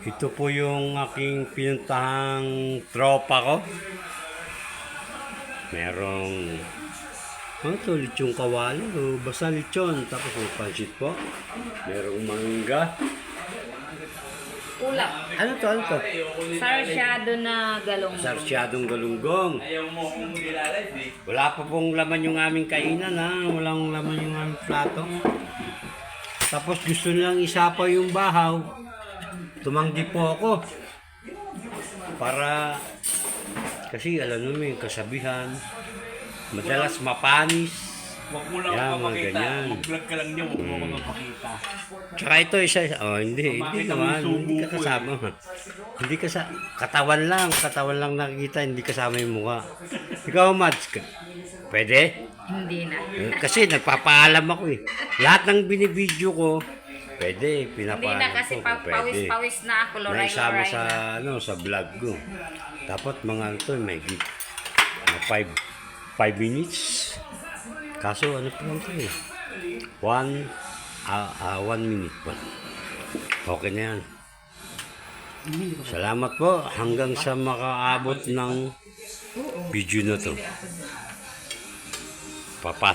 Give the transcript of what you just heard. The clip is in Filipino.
Ito po yung aking pinuntahang tropa ko. Merong ano to, lechong kawali o basta lechon. Tapos may pansit po. Merong mangga. Ulap. Ano to? Sarsyado na galong. Sarsyadong galunggong. Ayaw mo kung nilalay, di. Wala pa pong laman yung aming kainan ha. Walang laman yung aming plato. Tapos gusto nilang isapa yung bahaw. Tumanggi po ako. Para kasi alam mo yung kasabihan. Madalas mapanis. Huwag mo lang Yan, mga papakita. ganyan. Mag-vlog ka lang niya, huwag mo magpapakita. Tsaka ito isa, hindi naman, hindi ka kasama. Hindi ka sa katawan lang nakikita, hindi kasama yung mukha. Ikaw, Mads, pwede? Hindi na. Kasi nagpapaalam ako eh. Lahat ng binibideo ko, pwede, Hindi pinapaalam na kasi ko. Pwede. pawis-pawis na ako. Naisama Loray-loray sa, na. sa vlog ko. Dapat mga ito, may 5 minutes. Kaso ano pa lang ito eh. 1 minute pa. Okay na yan. Salamat po hanggang sa makaabot ng video na to. Papasok.